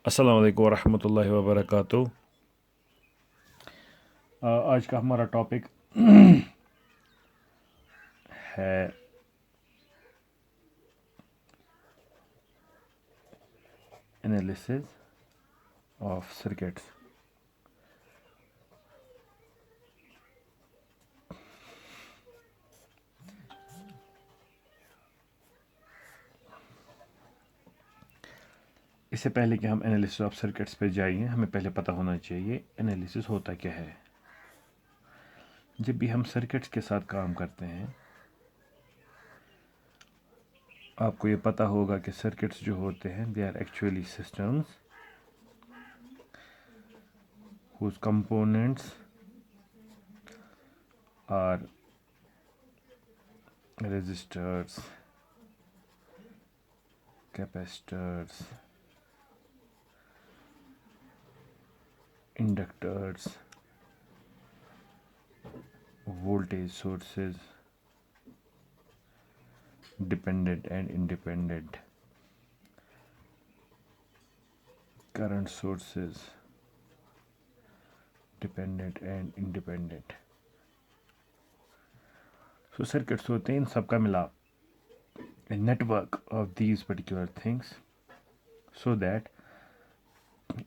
अस्सलाम वालेकुम वरहमतुल्लाहि वबरकातुहू। आज का हमारा टॉपिक है एनालिसिस ऑफ सर्किट्स। इससे पहले कि हम एनालिसिस ऑफ सर्किट्स पे जाइए, हमें पहले पता होना चाहिए एनालिसिस होता क्या है। जब भी हम सर्किट्स के साथ काम करते हैं, आपको ये पता होगा कि सर्किट्स जो होते हैं they are actually systems whose components are resistors, capacitors, inductors, voltage sources, dependent and independent, current sources, dependent and independent. So circuits होते हैं इन सब का मिलाप, a network of these particular things, so that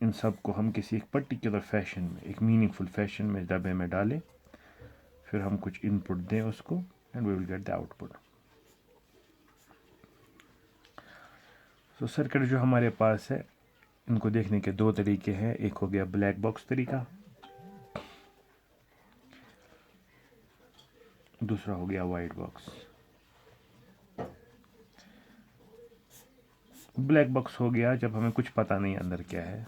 इन सब को हम किसी एक पर्टिकुलर फैशन में, एक मीनिंगफुल फैशन में डब्बे में डालें, फिर हम कुछ इनपुट दें उसको, and we will get the output. So circuit जो हमारे पास है, इनको देखने के दो तरीके हैं। एक हो गया ब्लैक बॉक्स तरीका, दूसरा हो गया वाइट बॉक्स। ब्लैक बॉक्स हो गया जब हमें कुछ पता नहीं अंदर क्या है,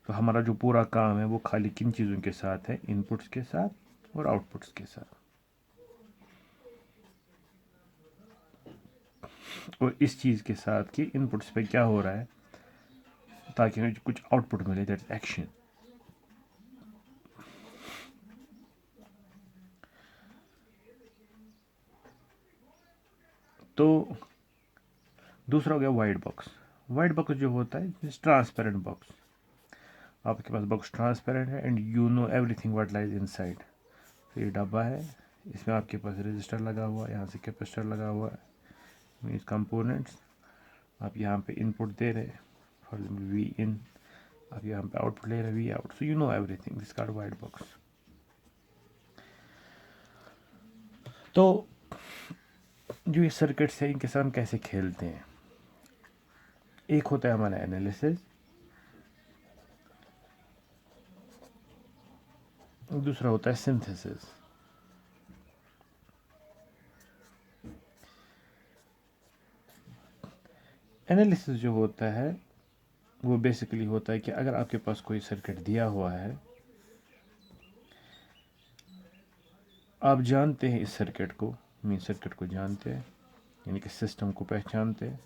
तो हमारा जो पूरा काम है वो खाली किन चीज़ों के साथ है, इनपुट्स के साथ और आउटपुट्स के साथ, और इस चीज़ के साथ कि इनपुट्स पे क्या हो रहा है ताकि हमें कुछ आउटपुट मिले, दैट इज एक्शन। तो दूसरा हो गया वाइट बॉक्स। वाइट बॉक्स जो होता है ट्रांसपेरेंट बॉक्स। आपके पास बॉक्स ट्रांसपेरेंट है and you know everything what lies inside. तो ये डब्बा है, इसमें आपके पास रजिस्टर लगा हुआ है, यहाँ से कैपेसिटर लगा हुआ है, मीन्स कंपोनेंट्स। आप यहाँ पे इनपुट दे रहे, फॉर एग्जाम्पल वी इन, आप यहाँ पे आउटपुट ले रहे V out. So you know everything, this called white box. तो जो ये सर्किट्स है इनके साथ हम कैसे खेलते हैं, एक होता है हमारा एनालिसिस, दूसरा होता है सिंथेसिस। एनालिसिस जो होता है वो बेसिकली होता है कि अगर आपके पास कोई सर्किट दिया हुआ है, आप जानते हैं इस सर्किट को, मीन सर्किट को जानते हैं, यानी कि सिस्टम को पहचानते हैं,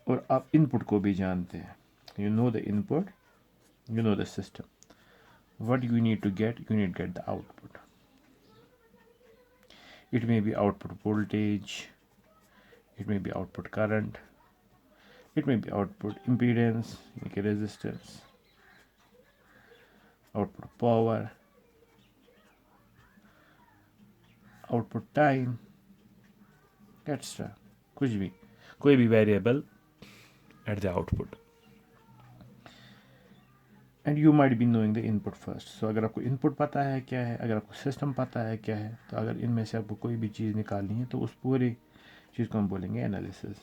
और आप इनपुट को भी जानते हैं। You know the input, you know the system. What you need to get, you need to get the output. It may be output voltage, it may be output current, it may be output impedance, like a resistance, output power, output time, etc. कुछ भी, कोई भी variable at the output. And you might be knowing the input first. So अगर आपको input पता है क्या है, अगर आपको सिस्टम पता है क्या है, तो अगर इनमें से आपको कोई भी चीज़ निकालनी है तो उस पूरी चीज़ को हम बोलेंगे एनालिसिस।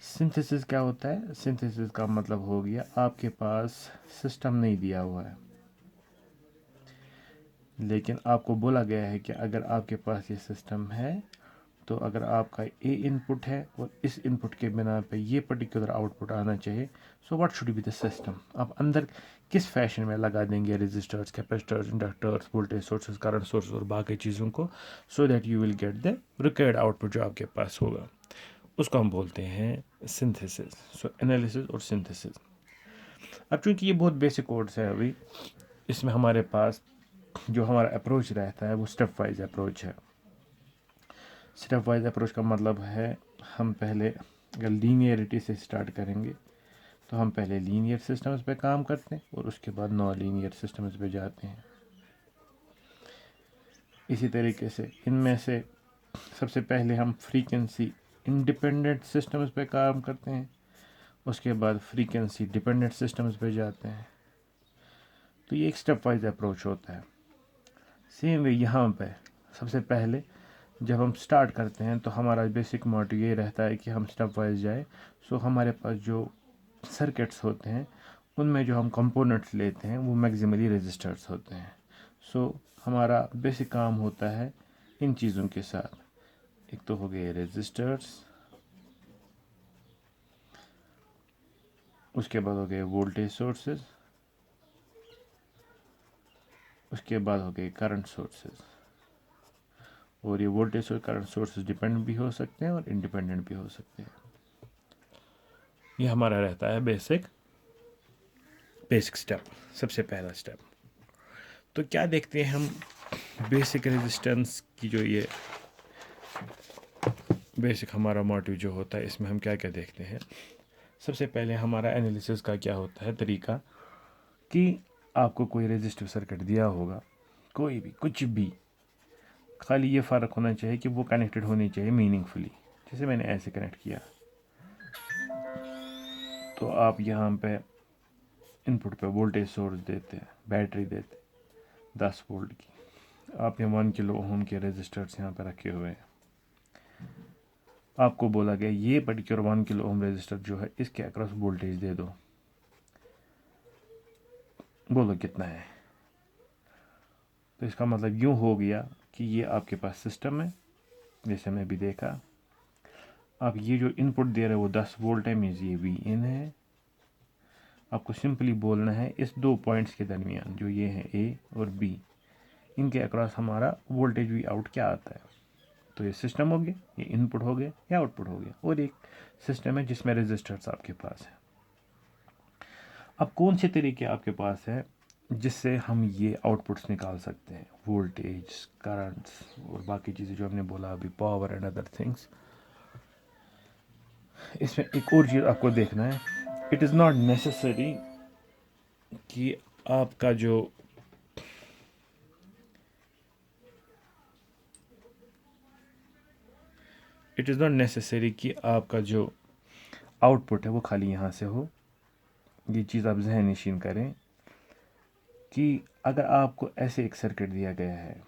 सिंथेसिस क्या होता है? सिंथेसिस का मतलब हो गया आपके पास सिस्टम नहीं दिया हुआ है, लेकिन आपको बोला गया है कि अगर आपके पास ये सिस्टम है, तो अगर आपका ए इनपुट है और इस इनपुट के बिना पे ये पर्टिकुलर आउटपुट आना चाहिए, so what should be the system. आप अंदर किस फैशन में लगा देंगे resistors, capacitors, inductors, voltage sources, current source और बाकी चीज़ों को, so that you will get the required output जो आपके पास होगा, उसको हम बोलते हैं सिंथेसिस। सो एनालिसिस और सिंथेसिस। अब चूंकि ये बहुत बेसिक कोड्स है, अभी इसमें हमारे पास जो हमारा अप्रोच रहता है वो स्टेप वाइज अप्रोच है। स्टेप वाइज अप्रोच का मतलब है हम पहले अगर लीनियरिटी से स्टार्ट करेंगे तो हम पहले लीनियर सिस्टम्स पे काम करते हैं और उसके बाद नॉन लीनियर सिस्टम्स पे जाते हैं। इसी तरीके से इनमें से सबसे पहले हम फ्रीक्वेंसी इंडिपेंडेंट सिस्टम्स पे काम करते हैं, उसके बाद फ्रीक्वेंसी डिपेंडेंट सिस्टम्स पे जाते हैं। तो ये एक स्टेप वाइज अप्रोच होता है। सेम वे यहाँ पे सबसे पहले जब हम स्टार्ट करते हैं तो हमारा बेसिक मोटिव ये रहता है कि हम स्टेप वाइज जाए। सो हमारे पास जो सर्किट्स होते हैं उनमें जो हम कंपोनेंट्स लेते हैं वो मैक्सिमली रेजिस्टर्स होते हैं। सो हमारा बेसिक काम होता है इन चीज़ों के साथ। एक तो हो गए रेजिस्टर्स, उसके बाद हो गए वोल्टेज सोर्सेज, उसके बाद हो गए करंट सोर्सेज। और ये वोल्टेज और करंट सोर्सेज डिपेंडेंट भी हो सकते हैं और इंडिपेंडेंट भी हो सकते हैं। ये हमारा रहता है बेसिक स्टेप, सबसे पहला स्टेप। तो क्या देखते हैं हम बेसिक रेजिस्टेंस की, जो ये बेसिक हमारा मोटिव जो होता है इसमें हम क्या क्या देखते हैं। सबसे पहले हमारा एनालिसिस का क्या होता है तरीका कि आपको कोई रेजिस्टिव सर्किट दिया होगा, कोई भी कुछ भी, खाली ये फ़र्क होना चाहिए कि वो कनेक्टेड होनी चाहिए मीनिंगफुली। जैसे मैंने ऐसे कनेक्ट किया तो आप यहाँ पे इनपुट पे वोल्टेज सोर्स देते हैं, बैटरी देते 10 वोल्ट की, आप यहाँ 1 किलो ओम के रेजिस्टर्स यहाँ पे रखे हुए हैं। आपको बोला गया ये पर्टिकुलर 1 किलो ओम रेजिस्टर जो है इसके अक्रॉस वोल्टेज दे दो, बोलो कितना है। तो इसका मतलब यूँ हो गया कि ये आपके पास सिस्टम है, जैसे मैं भी देखा। आप ये जो इनपुट दे रहे हो वो 10 वोल्ट है, मीन्स ये वी इन है। आपको सिंपली बोलना है इस दो पॉइंट्स के दरमियान जो ये है ए और बी, इनके अक्रॉस हमारा वोल्टेज वी आउट क्या आता है। तो ये सिस्टम हो गया, ये इनपुट हो गया, या आउटपुट हो गया, और एक सिस्टम है जिसमें रेजिस्टर्स आपके पास है। अब कौन से तरीके आपके पास है जिससे हम ये आउटपुट्स निकाल सकते हैं, वोल्टेज, करंट्स और बाकी चीज़ें जो हमने बोला अभी, पावर एंड अदर थिंग्स। इसमें एक और चीज़ आपको देखना है, इट इज़ नॉट नेसेसरी कि आपका जो इट इज़ नॉट नेसेसरी कि आपका जो आउटपुट है वो खाली यहाँ से हो। ये चीज़ आप जहन नशीन करें कि अगर आपको ऐसे एक सर्किट दिया गया है,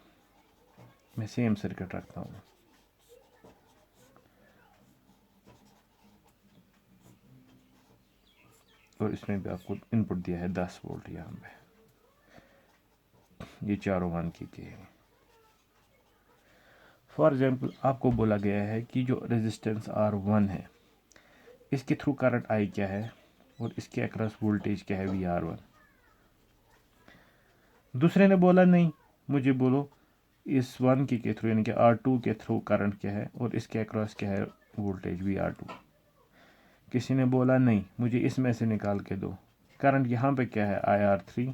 मैं सेम सर्किट रखता हूँ, और इसमें भी आपको इनपुट दिया है 10 वोल्ट, यहाँ पे ये चारों मान कीजिए हैं। फॉर एग्जाम्पल आपको बोला गया है कि जो रेजिस्टेंस R1 है इसके थ्रू करंट I क्या है और इसके अक्रॉस वोल्टेज क्या है VR1। दूसरे ने बोला नहीं, मुझे बोलो इस 1 के थ्रू यानी कि R2 के थ्रू करंट क्या है और इसके अक्रॉस क्या है वोल्टेज VR2। किसी ने बोला नहीं, मुझे इसमें से निकाल के दो, करंट यहाँ पे क्या है IR3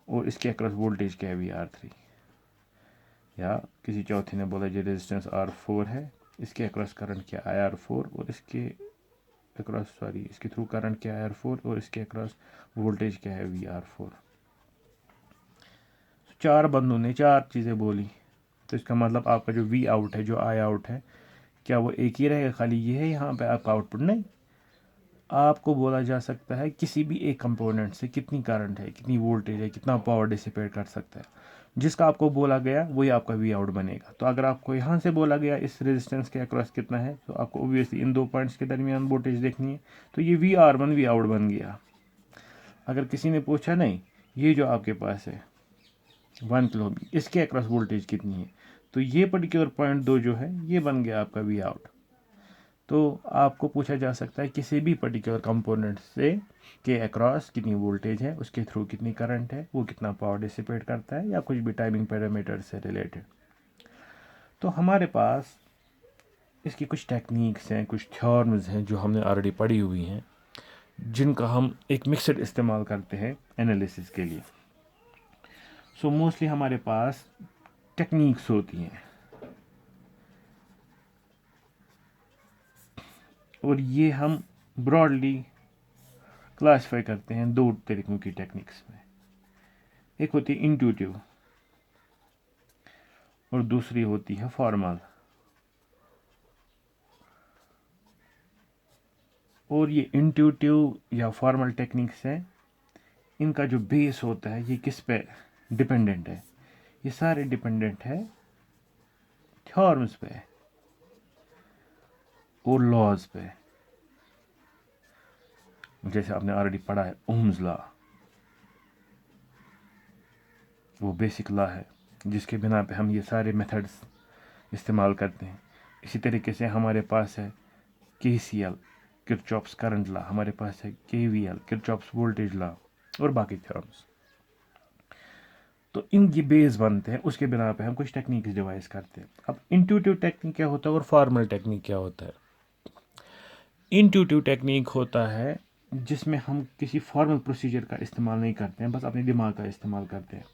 और इसके अक्रॉस वोल्टेज क्या है VR3। या किसी चौथे ने बोला जो रेजिस्टेंस R4 है इसके अक्रॉस करंट क्या IR4 और इसके अक्रॉस इसके थ्रू करंट क्या है IR4 और इसके अक्रॉस वोल्टेज क्या है VR4। चार बंदों ने चार चीज़ें बोली, तो इसका मतलब आपका जो वी आउट है, जो आई आउट है, क्या वो एक ही रहेगा, खाली ये है यहाँ पे आपका आउटपुट? नहीं, आपको बोला जा सकता है किसी भी एक कंपोनेंट से कितनी करंट है, कितनी वोल्टेज है, कितना पावर डिसिपेट कर सकता है, जिसका आपको बोला गया वही आपका वी आउट बनेगा। तो अगर आपको यहाँ से बोला गया इस रेजिस्टेंस के अक्रॉस कितना है, तो आपको ओब्वियसली इन दो पॉइंट्स के दरमियान वोल्टेज देखनी है, तो ये VR1 वी आउट बन गया। अगर किसी ने पूछा नहीं ये जो आपके पास है 1 किलो इसके अक्रॉस वोल्टेज कितनी है, तो ये पर्टिकुलर पॉइंट 2 जो है ये बन गया आपका वी आउट। तो आपको पूछा जा सकता है किसी भी पर्टिकुलर कंपोनेंट से के अक्रॉस कितनी वोल्टेज है, उसके थ्रू कितनी करंट है, वो कितना पावर डिसिपेट करता है, या कुछ भी टाइमिंग पैरामीटर से रिलेटेड। तो हमारे पास इसकी कुछ टेक्निक्स हैं, कुछ थ्योरम्स हैं जो हमने ऑलरेडी पढ़ी हुई हैं, जिनका हम एक मिक्सड इस्तेमाल करते हैं एनालिसिस के लिए। सो मोस्टली हमारे पास टेक्निक्स होती हैं। और ये हम ब्रॉडली क्लासिफाई करते हैं दो तरीकों की टेक्निक्स में। एक होती है इंट्यूटिव और दूसरी होती है फॉर्मल। और ये इंट्यूटिव या फॉर्मल टेक्निक्स है, इनका जो बेस होता है ये किस पे डिपेंडेंट है? ये सारे डिपेंडेंट है थ्योरम्स पे और लॉज पे। जैसे आपने ऑलरेडी पढ़ा है ओम्स लॉ, वो बेसिक लॉ है जिसके बिना पे हम ये सारे मेथड्स इस्तेमाल करते हैं। इसी तरीके से हमारे पास है KCL किरचॉफ्स करंट लॉ, हमारे पास है KVL किरचॉफ्स वोल्टेज लॉ और बाकी थ्योरम्स। तो इनकी बेस बनते हैं, उसके बिना पे हम कुछ टेक्निक्स डिवाइस करते हैं। अब इंट्यूटिव टेक्निक क्या होता है और फॉर्मल टेक्निक क्या होता है? इंट्यूटिव टेक्निक होता है जिसमें हम किसी फॉर्मल प्रोसीजर का इस्तेमाल नहीं करते हैं, बस अपने दिमाग का इस्तेमाल करते हैं।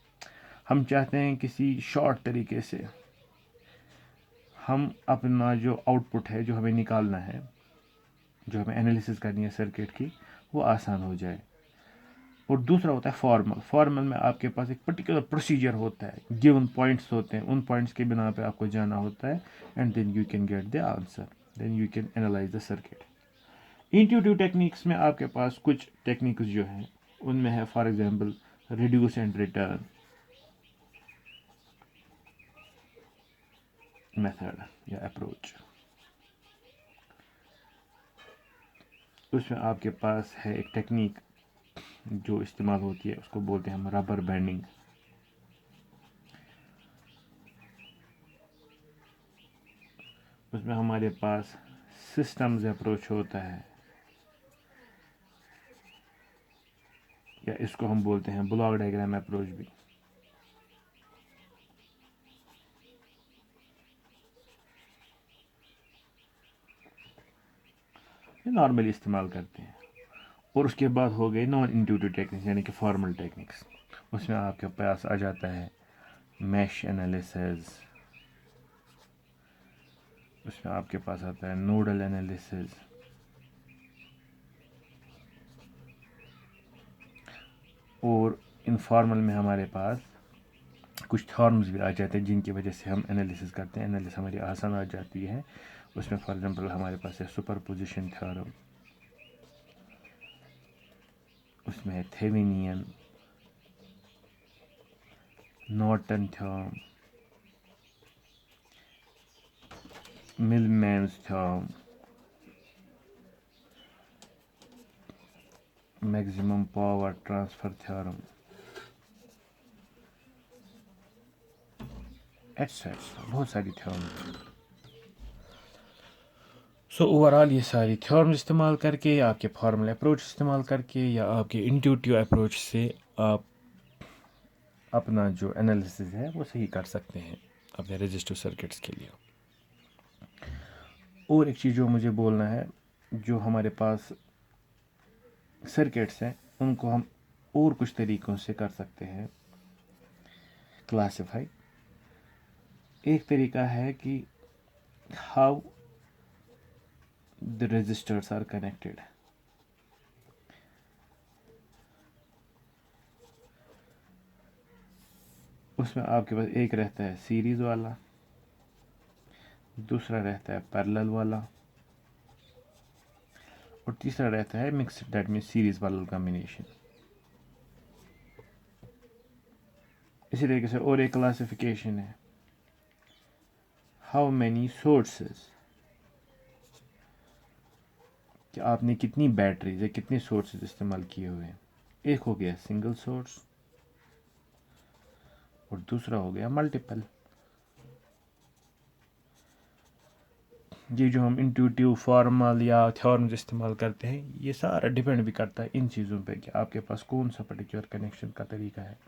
हम चाहते हैं किसी शॉर्ट तरीके से हम अपना जो आउटपुट है, जो हमें निकालना है, जो हमें एनालिसिस करनी है सर्किट की, वो आसान हो जाए। और दूसरा होता है फॉर्मल। फॉर्मल में आपके पास एक पर्टिकुलर प्रोसीजर होता है, गिवन पॉइंट्स होते हैं, उन पॉइंट्स के बिना पे आपको जाना होता है and then you can get the answer, then you can analyse the circuit. Intuitive techniques में आपके पास कुछ टेक्निक्स जो हैं उनमें है for example reduce and return method या अप्रोच। उसमें आपके पास है एक टेक्निक जो इस्तेमाल होती है, उसको बोलते हैं हम रबर बैंडिंग। उसमें हमारे पास सिस्टम्स अप्रोच होता है, या इसको हम बोलते हैं ब्लॉक डायग्राम अप्रोच भी। ये नॉर्मली इस्तेमाल करते हैं। और उसके बाद हो गए नॉन इंट्यूटिव टेक्निक्स यानी कि फॉर्मल टेक्निक्स। उसमें आपके पास आ जाता है मैश एनालिसिस, उसमें आपके पास आता है नोडल एनालिसिस, और इनफॉर्मल में हमारे पास कुछ थॉर्म्स भी आ जाते हैं जिनकी वजह से हम एनालिसिस करते हैं, एनालिसिस हमारी आसान आ जाती है। उसमें फॉर एग्जांपल हमारे पास है सुपरपोजिशन थ्योरम, उसमें है Thevenin, Norton theorem, Millman's theorem, maximum power transfer theorem, etcetera, बहुत सारी थ्योरम। सो ओवरऑल ये सारी थ्योरम इस्तेमाल करके या आपके फॉर्मल अप्रोच इस्तेमाल करके या आपके इंट्यूटिव अप्रोच से आप अपना जो एनालिसिस है वो सही कर सकते हैं अपने रजिस्टर सर्किट्स के लिए। और एक चीज़ जो मुझे बोलना है, जो हमारे पास सर्किट्स हैं उनको हम और कुछ तरीक़ों से कर सकते हैं क्लासिफाई। एक तरीका है कि how the resistors are connected. उसमें आपके पास एक रहता है सीरीज़ वाला, दूसरा रहता है पैरेलल वाला, और तीसरा रहता है mixed, that means series parallel combination. इसी तरीके से और एक क्लासिफिकेशन है हाउ मैनी सोर्सेज, कि आपने कितनी बैटरीज या कितने सोर्सेज इस्तेमाल किए हुए हैं। एक हो गया सिंगल सोर्स और दूसरा हो गया मल्टीपल। ये जो हम इंट्यूटिव फॉर्मल या थ्योरम्स इस्तेमाल करते हैं, ये सारा डिपेंड भी करता है इन चीज़ों पे कि आपके पास कौन सा पर्टिकुलर कनेक्शन का तरीका है।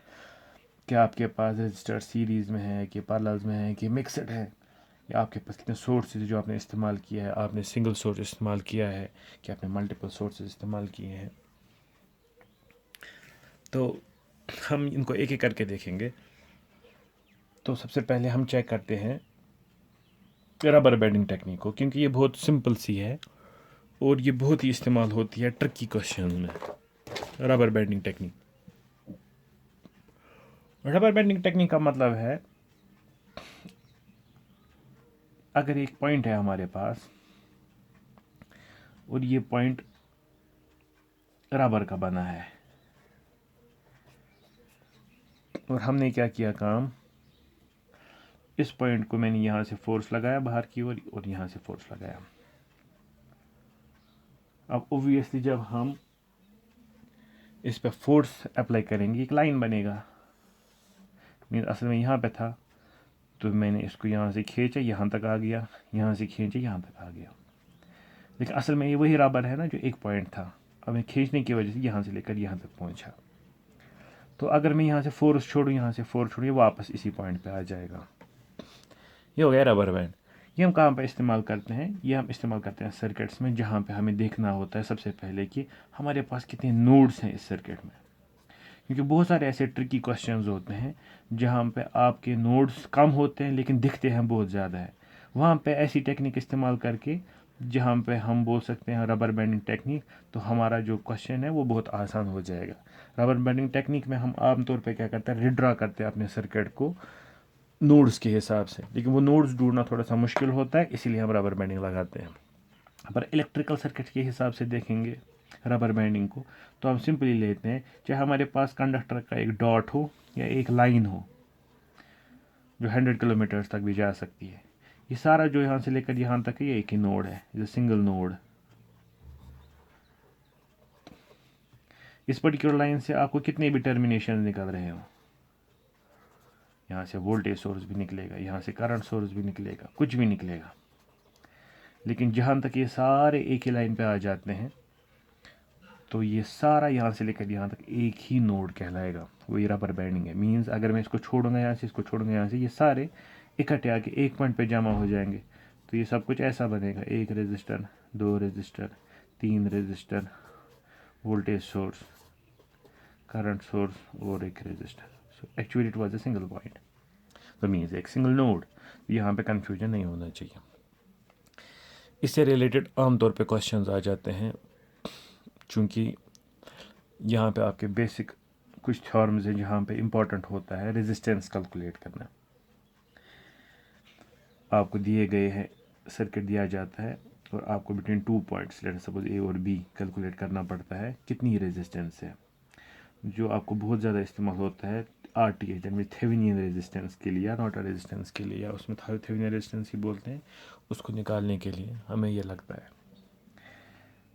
क्या आपके पास रजिस्टर सीरीज़ में है कि पैरेलल में है कि मिक्सड है, या आपके पास कितने सोर्सेज जो आपने इस्तेमाल किया है, आपने सिंगल सोर्स इस्तेमाल किया है कि आपने मल्टीपल सोर्सेज इस्तेमाल किए हैं। तो हम इनको एक एक करके देखेंगे। तो सबसे पहले हम चेक करते हैं रबर बैंडिंग टेक्निक को, क्योंकि ये बहुत सिंपल सी है और ये बहुत ही इस्तेमाल होती है ट्रिकी क्वेश्चन में, rubber banding technique. Rubber banding technique का मतलब है, अगर एक पॉइंट है हमारे पास और ये पॉइंट रबर का बना है और हमने क्या किया काम, इस पॉइंट को मैंने यहाँ से फोर्स लगाया बाहर की ओर और यहाँ से फोर्स लगाया। अब ऑब्वियसली जब हम इस पे फोर्स अप्लाई करेंगे एक लाइन बनेगा, मीन असल में यहाँ पे था तो मैंने इसको यहाँ से खींचा यहाँ तक आ गया, यहाँ से खींचा यहाँ तक आ गया, लेकिन असल में ये वही रबर है ना जो एक पॉइंट था। अब मैं खींचने की वजह से यहाँ से लेकर यहाँ तक पहुँचा। तो अगर मैं यहाँ से फोर्स छोड़ूँ, यहाँ से फोर्स छोड़ूँ, ये वापस इसी पॉइंट पे आ जाएगा। ये हो गया रबर बैंड। ये हम कहाँ पर इस्तेमाल करते हैं, ये हम इस्तेमाल करते हैं सर्किट्स में, जहाँ पे हमें देखना होता है सबसे पहले कि हमारे पास कितने नोड्स हैं इस सर्किट में, क्योंकि बहुत सारे ऐसे ट्रिकी क्वेश्चंस होते हैं जहाँ पे आपके नोड्स कम होते हैं लेकिन दिखते हैं बहुत ज़्यादा है। वहाँ पे ऐसी टेक्निक इस्तेमाल करके जहाँ पे हम बोल सकते हैं रबर बैंडिंग टेक्निक, तो हमारा जो क्वेश्चन है वो बहुत आसान हो जाएगा। रबर बैंडिंग टेक्निक में हम आमतौर पे क्या करते हैं, रिड्रा करते हैं अपने सर्किट को नोड्स के हिसाब से, लेकिन वो नोड्स ढूंढना थोड़ा सा मुश्किल होता है, इसीलिए हम रबर बैंडिंग लगाते हैं। पर इलेक्ट्रिकल सर्किट के हिसाब से देखेंगे रबर बैंडिंग को, तो हम सिंपली लेते हैं, चाहे हमारे पास कंडक्टर का एक डॉट हो या एक लाइन हो जो 100 किलोमीटर तक भी जा सकती है, ये सारा जो यहाँ से लेकर यहाँ तक है ये एक ही नोड है, ये सिंगल नोड। इस पर्टिकुलर लाइन से आपको कितने भी टर्मिनेशन निकल रहे हो, यहाँ से वोल्टेज सोर्स भी निकलेगा, यहाँ से करंट सोर्स भी निकलेगा, कुछ भी निकलेगा, लेकिन जहाँ तक ये सारे एक ही लाइन पे आ जाते हैं तो ये सारा यहाँ से लेकर यहाँ तक एक ही नोड कहलाएगा, वही रबर बैंडिंग है। मींस अगर मैं इसको छोड़ूंगा यहाँ से, इसको छोड़ूंगा यहाँ से, ये सारे इकट्ठे आके एक पॉइंट पे जमा हो जाएंगे, तो ये सब कुछ ऐसा बनेगा, एक रेजिस्टर, दो रेजिस्टर, तीन resistor, voltage source, current source और एक resistor. So actually it was a single point, तो मींस एक सिंगल नोड। यहाँ पे कन्फ्यूजन नहीं होना चाहिए। इससे रिलेटेड आमतौर पे क्वेश्चंस आ जाते हैं, चूँकि यहाँ पे आपके बेसिक कुछ थ्योरम्स हैं जहाँ पे इम्पोर्टेंट होता है रेजिस्टेंस कैलकुलेट करना। आपको दिए गए हैं, सर्किट दिया जाता है और आपको बिटवीन 2 पॉइंट्स, लेट सपोज ए और बी, कैलकुलेट करना पड़ता है कितनी रेजिस्टेंस है। जो आपको बहुत ज़्यादा इस्तेमाल होता है RTH, that mean Thevenin resistance के लिए, या नॉर्टन रेजिस्टेंस के लिए, या उसमें थेवेनिन रेजिस्टेंस ही बोलते हैं, उसको निकालने के लिए हमें ये लगता है।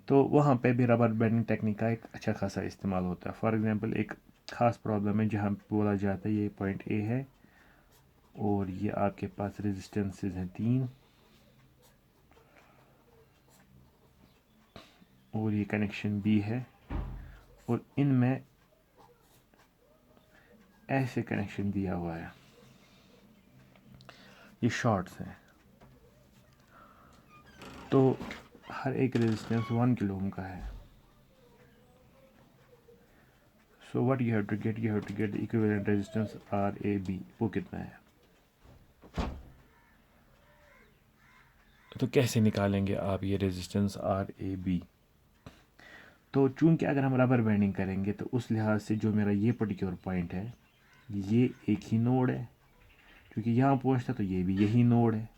तो वहाँ पे भी रबर बैंडिंग टेक्निक का एक अच्छा खासा इस्तेमाल होता है। फॉर एग्जांपल एक ख़ास प्रॉब्लम है जहाँ बोला जाता है ये पॉइंट ए है और ये आपके पास रेजिस्टेंसेस हैं 3 और ये कनेक्शन बी है और इनमें ऐसे कनेक्शन दिया हुआ है, ये शॉर्ट्स हैं, तो हर एक रेजिस्टेंस 1 किलो ओम का है। So what you have to get the equivalent resistance RAB, वो कितना है। तो कैसे निकालेंगे आप ये रेजिस्टेंस RAB। तो चूंकि अगर हम रबर बैंडिंग करेंगे तो उस लिहाज से जो मेरा ये पर्टिकुलर पॉइंट है ये एक ही नोड है, क्योंकि यहाँ पहुँचता तो ये भी यही नोड है,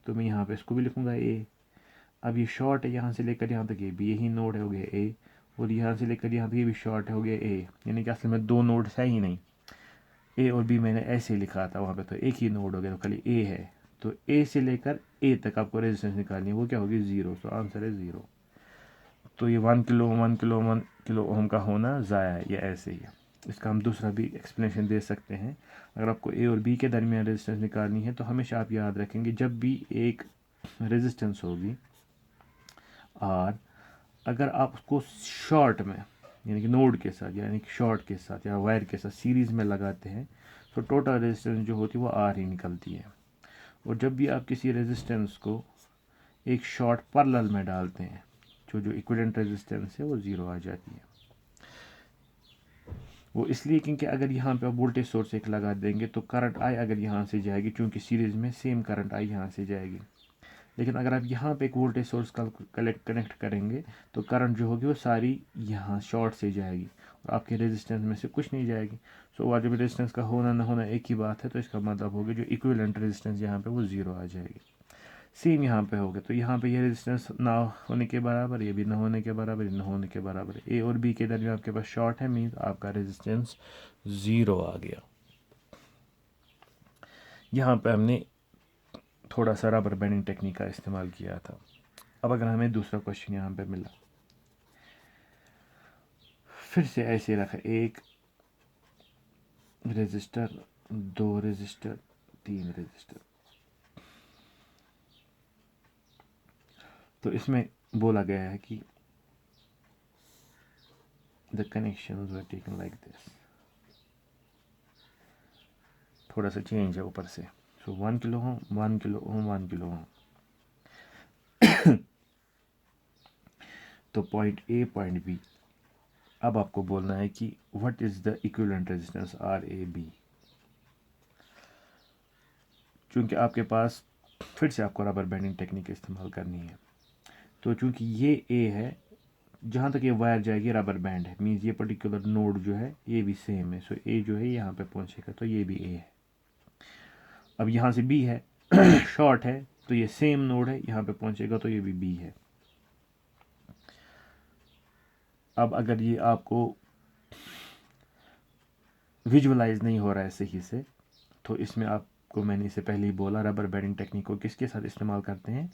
तो मैं यहाँ पे इसको भी लिखूँगा A। अब ये शॉर्ट है, यहाँ से लेकर यहाँ तक ये भी यही नोड है, हो गया A, और यहाँ से लेकर यहाँ तक ये भी शॉर्ट है, हो गया A। यानी कि असल में 2 नोड्स है ही नहीं, A और B मैंने ऐसे लिखा था वहाँ पे, तो एक ही नोड हो गया, तो खाली A है। तो A से लेकर A तक आपको रेजिस्टेंस निकालनी है, वो क्या होगी 0, तो आंसर है 0। तो ये 1 किलो ओम का होना ज़ाया है, ये ऐसे ही है। इसका हम दूसरा भी एक्सप्लेनेशन दे सकते हैं। अगर आपको ए और बी के दरमियान रेजिस्टेंस निकालनी है तो हमेशा आप याद रखेंगे जब भी एक रेजिस्टेंस होगी आर, अगर आप उसको शॉर्ट में यानी कि नोड के साथ यानी कि शॉर्ट के साथ या वायर के साथ सीरीज़ में लगाते हैं तो टोटल रेजिस्टेंस जो होती है वो आर ही निकलती है। और जब भी आप किसी रेजिस्टेंस को एक शॉर्ट पैरेलल में डालते हैं, जो इक्विवेलेंट रेजिस्टेंस है वो 0 आ जाती है। वो इसलिए क्योंकि अगर यहाँ पे आप वोल्टेज सोर्स एक लगा देंगे तो करंट आई अगर यहाँ से जाएगी, चूँकि सीरीज़ में सेम करंट आई यहाँ से जाएगी, लेकिन अगर आप यहाँ पे एक वोल्टेज सोर्स का कनेक्ट करेंगे तो करंट जो होगी वो सारी यहाँ शॉर्ट से जाएगी और आपके रेजिस्टेंस में से कुछ नहीं जाएगी। सो वह जब रेजिस्टेंस का होना ना होना एक ही बात है, तो इसका मतलब होगा जो इक्विवेलेंट रेजिस्टेंस यहाँ पे वो ज़ीरो आ जाएगी। सेम यहाँ पे होगा, तो यहाँ पे ये रेजिस्टेंस ना होने के बराबर, ये भी ना होने के बराबर, ये ना होने के बराबर। ए और बी के दरमियान आपके पास शॉर्ट है, मीन्स आपका रेजिस्टेंस ज़ीरो आ गया। यहाँ पे हमने थोड़ा सा रबर बैंडिंग टेक्निक का इस्तेमाल किया था। अब अगर हमें दूसरा क्वेश्चन यहाँ पे मिला, फिर से ऐसे रखा, एक रेजिस्टर, दो रेजिस्टर, तीन रेजिस्टर। तो इसमें बोला गया है कि the connections were taken like this. थोड़ा सा चेंज है ऊपर से। सो 1 kilo ohm, 1 kilo ohm, 1 kilo ohm. तो पॉइंट ए पॉइंट बी, अब आपको बोलना है कि what is the equivalent resistance R A B. चूंकि आपके पास फिर से आपको रबर बैंडिंग टेक्निक इस्तेमाल करनी है, तो चूंकि ये ए है, जहाँ तक ये वायर जाएगी रबर बैंड है, मीन्स ये पर्टिकुलर नोड जो है ये भी सेम है। सो ए जो है यहाँ पे पहुँचेगा, तो ये भी ए है। अब यहाँ से बी है शॉर्ट है, तो ये सेम नोड है, यहाँ पे पहुँचेगा तो ये भी बी है। अब अगर ये आपको विजुअलाइज नहीं हो रहा है सही से, तो इसमें आपको मैंने इसे पहले ही बोला, रबर बैंडिंग टेक्निक को किसके साथ इस्तेमाल करते हैं,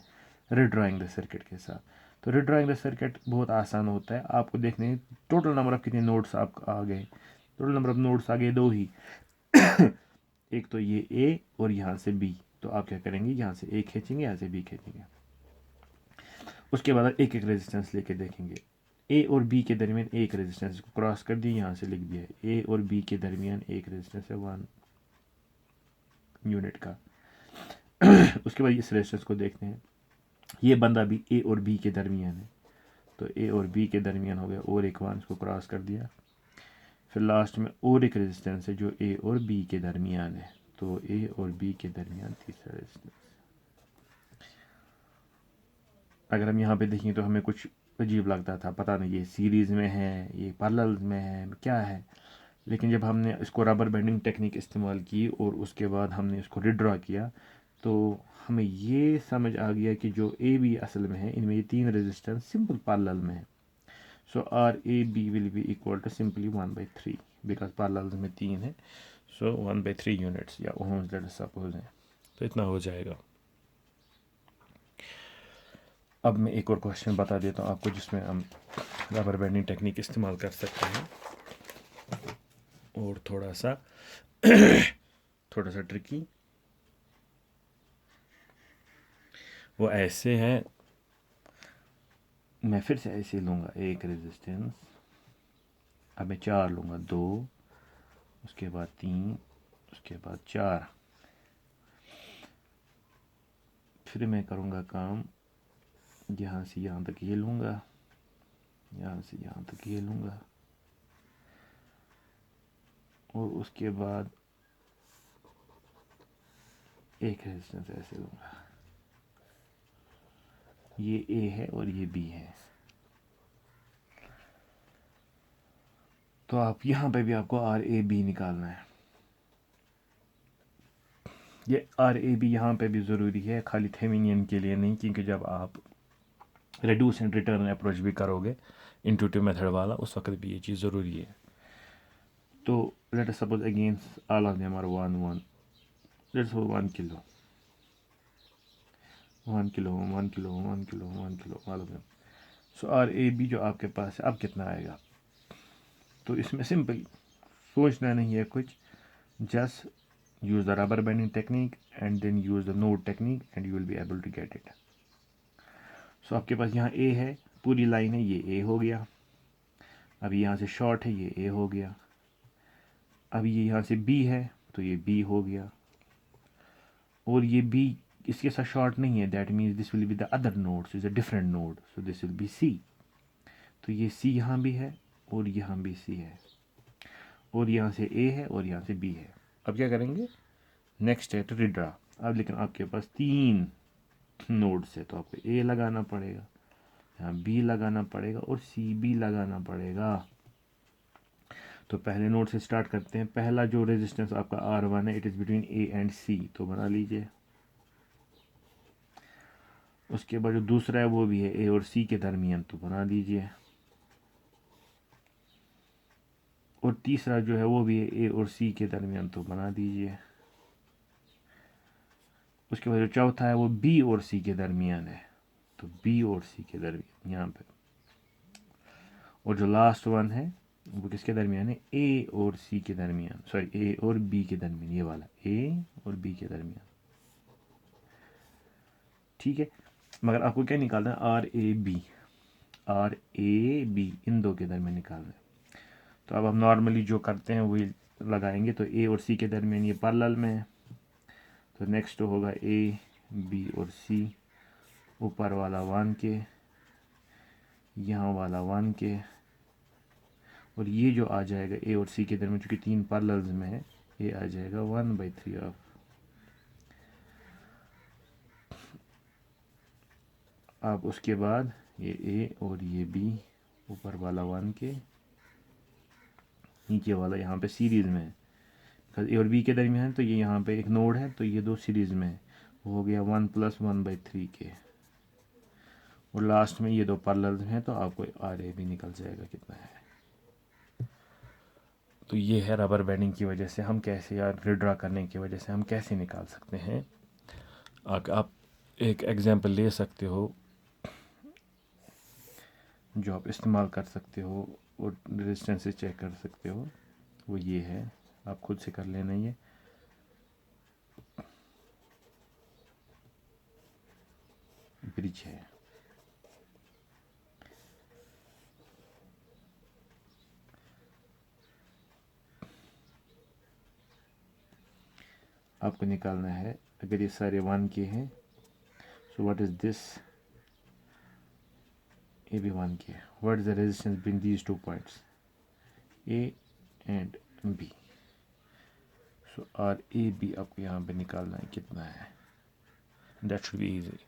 रीड्राइंग द सर्किट के साथ। तो रीड्राइंग द सर्किट बहुत आसान होता है। आपको देखने हैं टोटल नंबर ऑफ कितने नोड्स आप आ गए, टोटल नंबर ऑफ नोड्स आ गए दो ही एक तो ये ए और यहाँ से बी। तो आप क्या करेंगे, यहाँ से ए खींचेंगे, यहाँ से बी खींचेंगे, उसके बाद एक एक रेजिस्टेंस लेके देखेंगे। ए और बी के दरमियान एक रेजिस्टेंस को क्रॉस कर दिया, यहाँ से लिख दिया है ए और बी के दरमियान एक रेजिस्टेंस है 1 यूनिट का। उसके बाद इस रेजिस्टेंस को देखते हैं, ये बंदा भी ए और बी के दरमियान है, तो ए और बी के दरमियान हो गया और एक 1 को क्रॉस कर दिया। फिर लास्ट में और एक रेजिस्टेंस है जो ए और बी के दरमियान है, तो ए और बी के दरमियान तीसरा रेजिस्टेंस। अगर हम यहाँ पे देखें तो हमें कुछ अजीब लगता था, पता नहीं ये सीरीज़ में है, ये पैरेलल में है, क्या है। लेकिन जब हमने इसको रबर बैंडिंग टेक्निक इस्तेमाल की और उसके बाद हमने इसको रिड्रॉ किया, तो हमें ये समझ आ गया कि जो ए बी असल में है, इनमें ये तीन रेजिस्टेंस सिंपल पैरेलल में है। So R A B will be equal to simply 1/3, because parallel में तीन है। सो 1/3 यूनिट्स या ओम्स लेट अस सपोज है, तो इतना हो जाएगा। अब मैं एक और क्वेश्चन बता देता हूँ आपको, जिसमें हम रबर बैंडिंग टेक्निक इस्तेमाल कर सकते हैं, और थोड़ा सा ट्रिकी। वो ऐसे है, मैं फिर से ऐसे लूँगा, एक रेजिस्टेंस, अब मैं 4 लूँगा, 2, उसके बाद 3, उसके बाद 4। फिर मैं करूँगा काम, यहाँ से यहाँ तक ये लूँगा, यहाँ से यहाँ तक ये लूँगा, और उसके बाद एक रेजिस्टेंस ऐसे लूँगा। ये ए है और ये बी है। तो आप यहाँ पे भी आपको आर ए बी निकालना है। ये आर ए बी यहाँ पे भी ज़रूरी है, खाली थेवेनिन के लिए नहीं, क्योंकि जब आप रिड्यूस एंड रिटर्न अप्रोच भी करोगे इंट्यूटिव मेथड वाला, उस वक्त भी ये चीज़ ज़रूरी है। तो let us suppose again all of them are 1 let's suppose 1 kilo 1 kilo 1 kilo 1 kilo 1 kilo all of them. So R A B जो आपके पास है, अब कितना आएगा। तो इसमें सिंपल सोचना नहीं है कुछ, just use the rubber banding technique and then use the node technique and you will be able to get it. So आपके पास यहाँ A है, पूरी लाइन है, ये A हो गया। अब यहाँ से शॉर्ट है, ये A हो गया। अब ये यहाँ से B है, तो ये B हो गया। और ये B इसके साथ शॉर्ट नहीं है, that means this will be the other node, so is a different node, so this will be C। तो ये C यहाँ भी है और यहाँ भी C है, और यहाँ से A है और यहाँ से B है। अब क्या करेंगे, नेक्स्ट है टू रिड्रा। अब लेकिन आपके पास 3 नोड से, तो आपको ए लगाना पड़ेगा, यहाँ बी लगाना पड़ेगा और सी भी लगाना पड़ेगा। तो पहले नोड से स्टार्ट करते हैं। पहला जो रेजिस्टेंस आपका R1 है, it is between A and C, तो बना लीजिए। उसके बाद जो दूसरा है वो भी है ए और सी के दरमियान, तो बना लीजिए। और तीसरा जो है वो भी है ए और सी के दरमियान, तो बना दीजिए। उसके बाद जो चौथा है वो बी और सी के दरमियान है, तो बी और सी के दरमियान यहाँ पे। और जो लास्ट वन है वो किसके दरमियान है, ए और सी के दरमियान, सॉरी ए और बी के दरमियान, ये वाला ए और बी के दरमियान। ठीक है, मगर आपको क्या निकालना है, आर ए बी इन दो के दरमियान निकालना है। तो अब हम नॉर्मली जो करते हैं वही लगाएंगे। तो ए और सी के दरमियान ये पैरेलल में है, तो नेक्स्ट होगा ए बी और सी, ऊपर वाला 1 के, यहाँ वाला 1 के, और ये जो आ जाएगा ए और सी के दरमियान चूँकि तीन पैरेलल्स में है, ये आ जाएगा 1/3 ऑफ। अब उसके बाद ये ए और ये बी, ऊपर वाला 1 के, नीचे वाला यहाँ पे सीरीज़ में है, ए और बी के दरमियान है, तो ये यहाँ पे एक नोड है, तो ये दो सीरीज़ में है, वो हो गया 1 + 1/3 के। और लास्ट में ये दो पैरेलल हैं, तो आपको आर ए भी निकल जाएगा कितना है। तो ये है रबर बैंडिंग की वजह से हम कैसे, या रिड्रा करने की वजह से हम कैसे निकाल सकते हैं। आप एक एग्जांपल ले सकते हो जो आप इस्तेमाल कर सकते हो और रेजिस्टेंस से चेक कर सकते हो, वो ये है, आप खुद से कर लेना। ये ब्रिज है। आपको निकालना है, अगर ये सारे 1 के हैं, so what is this, A भी 1 K, what is the resistance between these 2 points A and B. So R A B आपको यहाँ पे निकालना है कितना है, दैट शुड बी इजी।